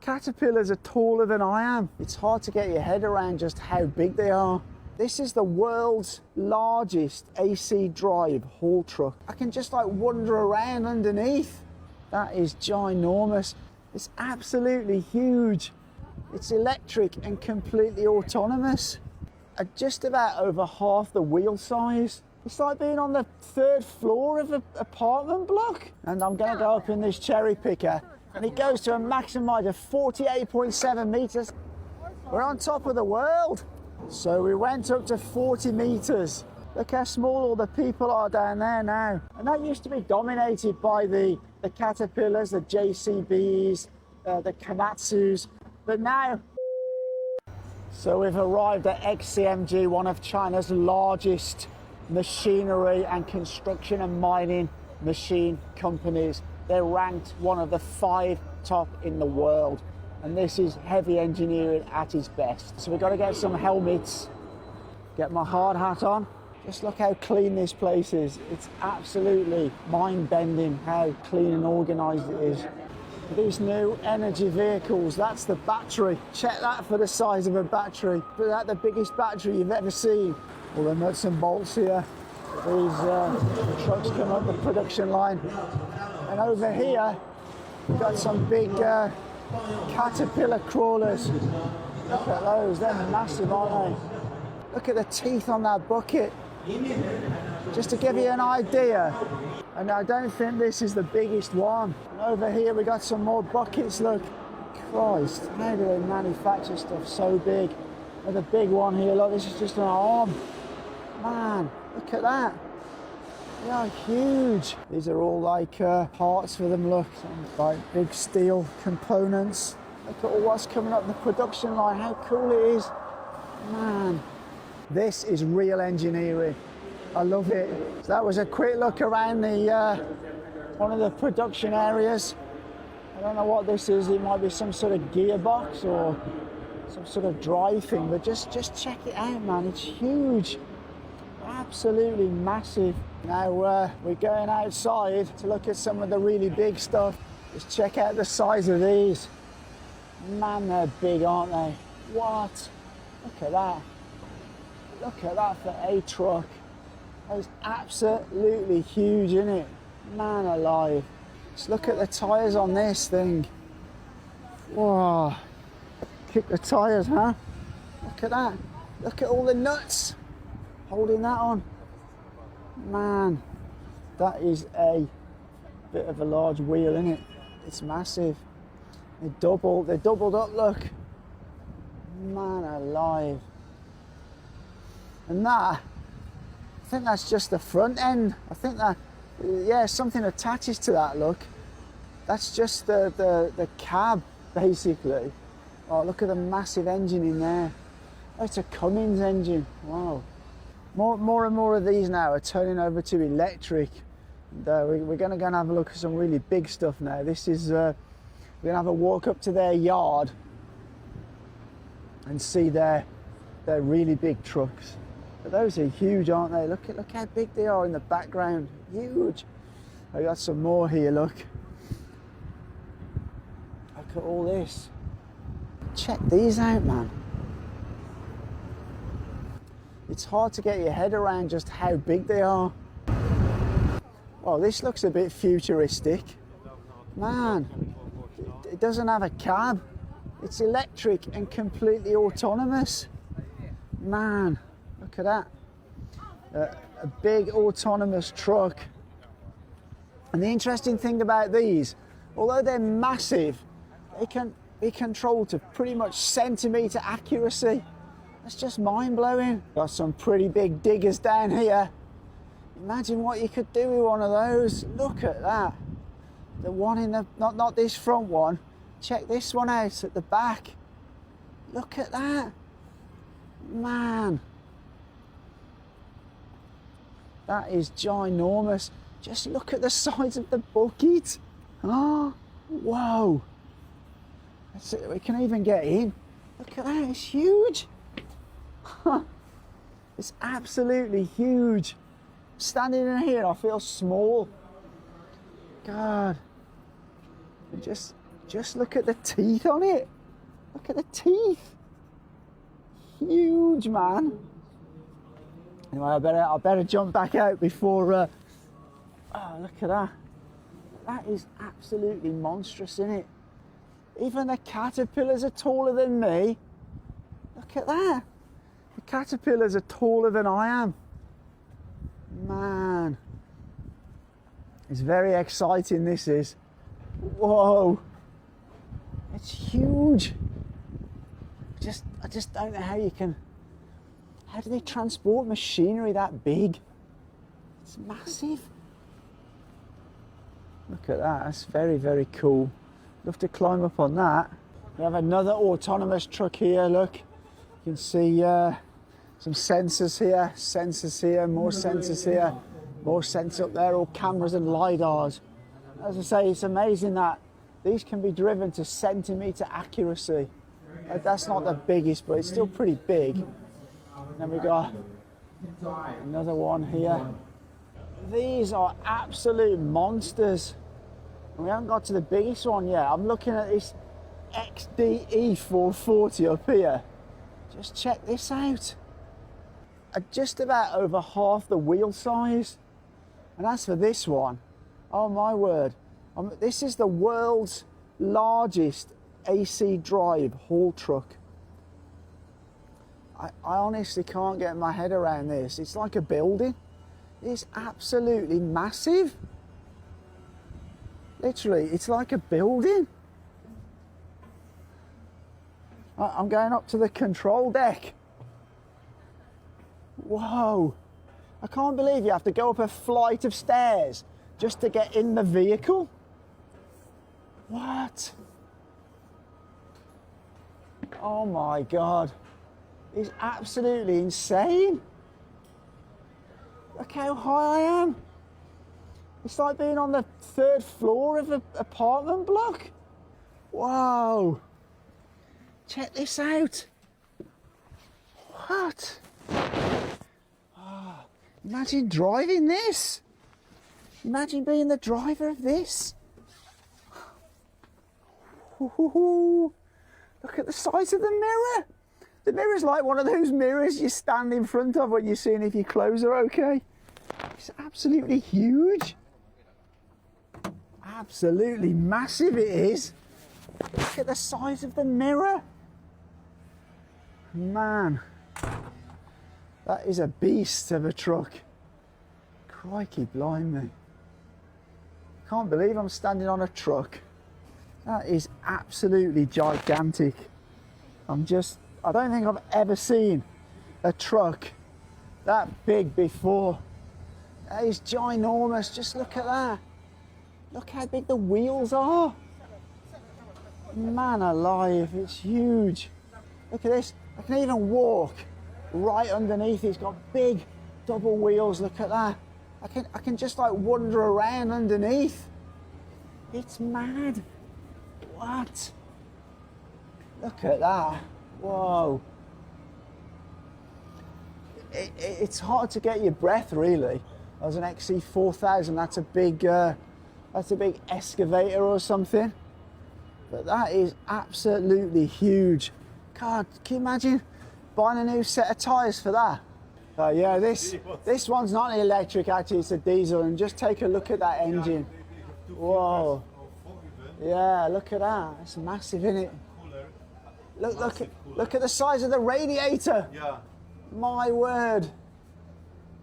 Caterpillars are taller than I am. It's hard to get your head around just how big they are. This is the world's largest AC drive haul truck. I can just like wander around underneath. That is ginormous. It's absolutely huge. It's electric and completely autonomous. At just about over half the wheel size. It's like being on the 3rd floor of an apartment block. And I'm going to go up in this cherry picker, and it goes to a maximum height of 48.7 meters. We're on top of the world. So we went up to 40 meters. Look how small all the people are down there now. And that used to be dominated by the Caterpillars, the JCBs, the Komatsus. But now, so we've arrived at XCMG, one of China's largest machinery and construction and mining machine companies. They're ranked one of the 5 top in the world. And this is heavy engineering at its best. So we've got to get some helmets, get my hard hat on. Just look how clean this place is. It's absolutely mind-bending how clean and organised it is. These new energy vehicles, that's the battery. Check that for the size of a battery. Is that the biggest battery you've ever seen? All the nuts and bolts here. These trucks come up the production line. And over here, we've got some big Caterpillar crawlers. Look at those, they're massive, aren't they? Look at the teeth on that bucket. Just to give you an idea. And I don't think this is the biggest one. And over here we got some more buckets, look. Christ, how do they manufacture stuff so big? Another big one here, look, this is just an arm. Man, look at that. They are huge. These are all like parts for them, look. Some like big steel components. Look at all what's coming up the production line, how cool it is. Man, this is real engineering. I love it. So that was a quick look around the one of the production areas. I don't know what this is. It might be some sort of gearbox or some sort of drive thing, but just check it out, man. It's huge. Absolutely massive. Now we're going outside to look at some of the really big stuff. Just check out the size of these. Man, they're big, aren't they? What? Look at that. Look at that for a truck. That's absolutely huge, isn't it? Man alive. Just look at the tyres on this thing. Whoa. Kick the tyres, huh? Look at that. Look at all the nuts holding that on. Man, that is a bit of a large wheel, isn't it? It's massive. They're doubled up, look. Man alive. And that, I think that's just the front end. I think that, yeah, something attaches to that, look. That's just the cab, basically. Oh, look at the massive engine in there. Oh, it's a Cummins engine, wow. More and more of these now are turning over to electric. And, we're going to go and have a look at some really big stuff now. This is, we're going to have a walk up to their yard and see their really big trucks. But those are huge, aren't they? Look how big they are in the background. Huge. I got some more here, look. Look at all this. Check these out, man. It's hard to get your head around just how big they are. Oh, this looks a bit futuristic. Man, it doesn't have a cab. It's electric and completely autonomous. Man, look at that. A big autonomous truck. And the interesting thing about these, although they're massive, they can be controlled to pretty much centimetre accuracy. That's just mind-blowing. Got some pretty big diggers down here. Imagine what you could do with one of those. Look at that. The one in the, not this front one. Check this one out at the back. Look at that. Man. That is ginormous. Just look at the size of the bucket. Oh, whoa. That's it. We can even get in. Look at that, it's huge. It's absolutely huge. Standing in here, I feel small. God. Just Just look at the teeth on it. Look at the teeth. Huge, man. Anyway, I better jump back out before. Oh, look at that. That is absolutely monstrous, isn't it? Even the caterpillars are taller than me. Look at that. The caterpillars are taller than I am. Man. It's very exciting, this is. Whoa. It's huge. I just don't know how you can... How do they transport machinery that big? It's massive. Look at that, that's very, very cool. Love to climb up on that. We have another autonomous truck here, look. You can see some sensors here, more sensors here, more sensors up there, all cameras and LiDARs. As I say, it's amazing that these can be driven to centimetre accuracy. That's not the biggest, but it's still pretty big. And then we've got another one here. These are absolute monsters. And we haven't got to the biggest one yet. I'm looking at this XDE 440 up here. Just check this out. Just about over half the wheel size. And as for this one, oh my word. This is the world's largest AC drive haul truck. I honestly can't get my head around this. It's like a building. It's absolutely massive. Literally, it's like a building. I'm going up to the control deck. Whoa. I can't believe you have to go up a flight of stairs just to get in the vehicle. What? Oh my God. It's absolutely insane. Look how high I am. It's like being on the 3rd floor of an apartment block. Whoa. Check this out. What? Oh, imagine driving this. Imagine being the driver of this. Ooh, look at the size of the mirror. The mirror's like one of those mirrors you stand in front of when you're seeing if your clothes are okay. It's absolutely huge. Absolutely massive it is. Look at the size of the mirror. Man, that is a beast of a truck. Crikey blimey. Can't believe I'm standing on a truck. That is absolutely gigantic. I don't think I've ever seen a truck that big before. That is ginormous. Just look at that. Look how big the wheels are. Man alive, it's huge. Look at this. I can even walk right underneath. It's got big double wheels. Look at that. I can just like wander around underneath. It's mad. What? Look at that. Whoa. It's hard to get your breath really. There's an XC4000. That's a big excavator or something. But that is absolutely huge. God, can you imagine buying a new set of tyres for that? Oh yeah, this one's not an electric actually, it's a diesel, and just take a look at that engine. Whoa. Yeah, look at that. It's massive, isn't it? Look at the size of the radiator. Yeah. My word.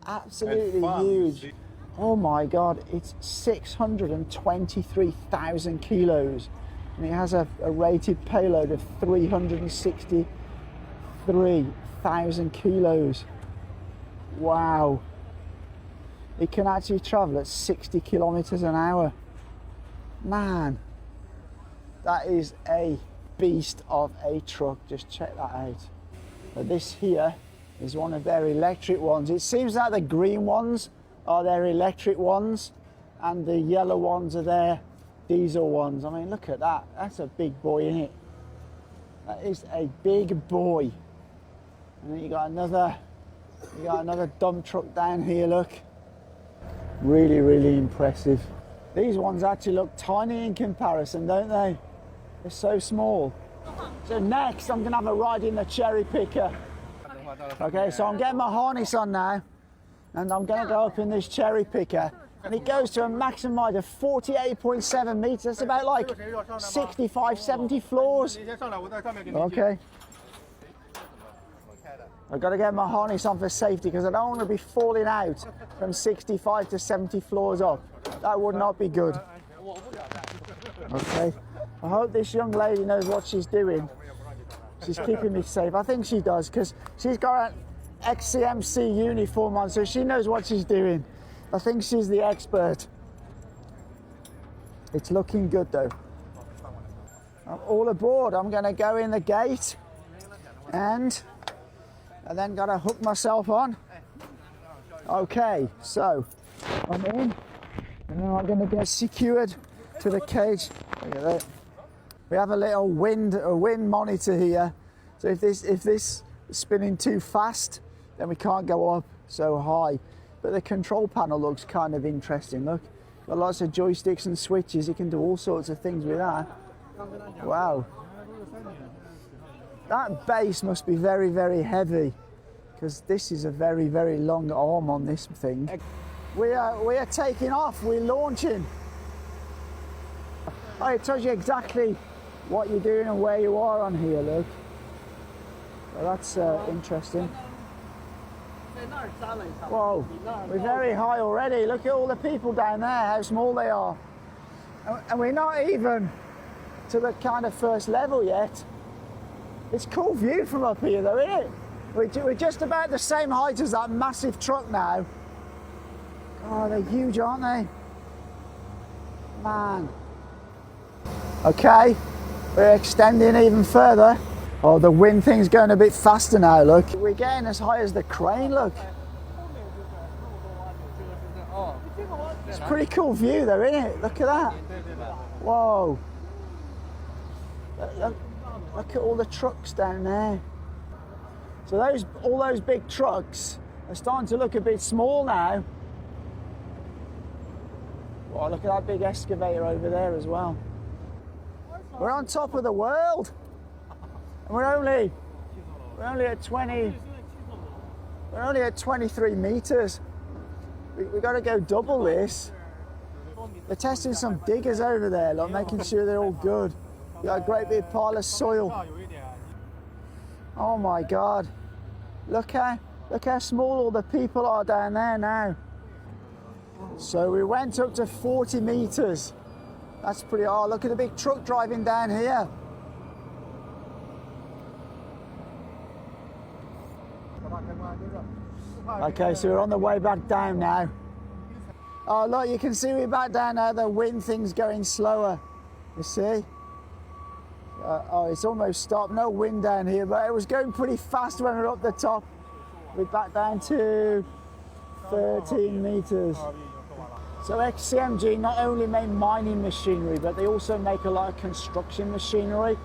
Absolutely huge. Oh my God, it's 623,000 kilos. And it has a rated payload of 363,000 kilos. Wow. It can actually travel at 60 kilometers an hour. Man, that is a beast of a truck. Just check that out. But this here is one of their electric ones. It seems that the green ones are their electric ones and the yellow ones are their diesel ones. I mean, look at that. That's a big boy, isn't it? That is a big boy. And then you got another dump truck down here, look. Really, really impressive. These ones actually look tiny in comparison, don't they? They're so small. So next I'm going to have a ride in the cherry picker. Okay, so I'm getting my harness on now, and I'm going to go up in this cherry picker, and it goes to a maximum height of 48.7 meters. That's about like 65, 70 floors. Okay. I've got to get my harness on for safety because I don't want to be falling out from 65 to 70 floors up. That would not be good. Okay. I hope this young lady knows what she's doing. She's keeping me safe. I think she does because she's got an XCMC uniform on, so she knows what she's doing. I think she's the expert. It's looking good though. I'm all aboard. I'm going to go in the gate and then got to hook myself on. Okay, so I'm in, and then I'm going to get secured to the cage. Look at that. We have a little wind monitor here. So if this is spinning too fast, then we can't go up so high. But the control panel looks kind of interesting. Look, got lots of joysticks and switches. You can do all sorts of things with that. Wow. That base must be very, very heavy because this is a very, very long arm on this thing. We are taking off. We're launching. Oh, it tells you exactly what you're doing and where you are on here, look. Well, that's interesting. Whoa, we're very high already. Look at all the people down there, how small they are. And we're not even to the kind of first level yet. It's a cool view from up here though, isn't it? We're just about the same height as that massive truck now. Oh, they're huge, aren't they? Man. Okay, we're extending even further. Oh, the wind thing's going a bit faster now, look. We're getting as high as the crane, look. It's a pretty cool view though, isn't it? Look at that. Whoa. Look at all the trucks down there. So all those big trucks are starting to look a bit small now. Wow, look at that big excavator over there as well. We're on top of the world. And we're only at 23 meters. We've got to go double this. They're testing some diggers over there, like making sure they're all good. We've got a great big pile of soil. Oh my God. Look how small all the people are down there now. So we went up to 40 meters. That's pretty hard. Look at the big truck driving down here. Okay, so we're on the way back down now. Oh look, you can see we're back down now. The wind thing's going slower. You see? Oh, it's almost stopped. No wind down here, but it was going pretty fast when we were up the top. We're back down to 13 meters. So XCMG not only make mining machinery, but they also make a lot of construction machinery.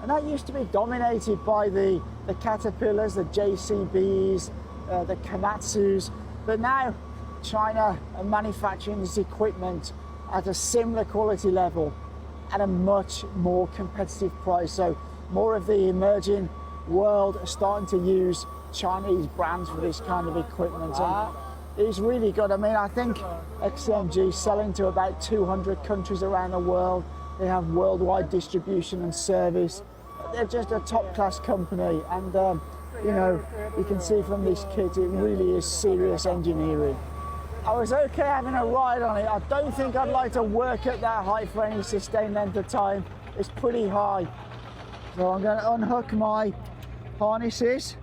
And that used to be dominated by the Caterpillars, the JCBs, the Komatsus. But now China are manufacturing this equipment at a similar quality level at a much more competitive price. So more of the emerging world are starting to use Chinese brands for this kind of equipment. And it's really good. I mean, I think XCMG is selling to about 200 countries around the world. They have worldwide distribution and service. They're just a top-class company, and you know, you can see from this kit, it really is serious engineering. I was okay having a ride on it. I don't think I'd like to work at that height for any sustained length of time. It's pretty high. So I'm going to unhook my harnesses.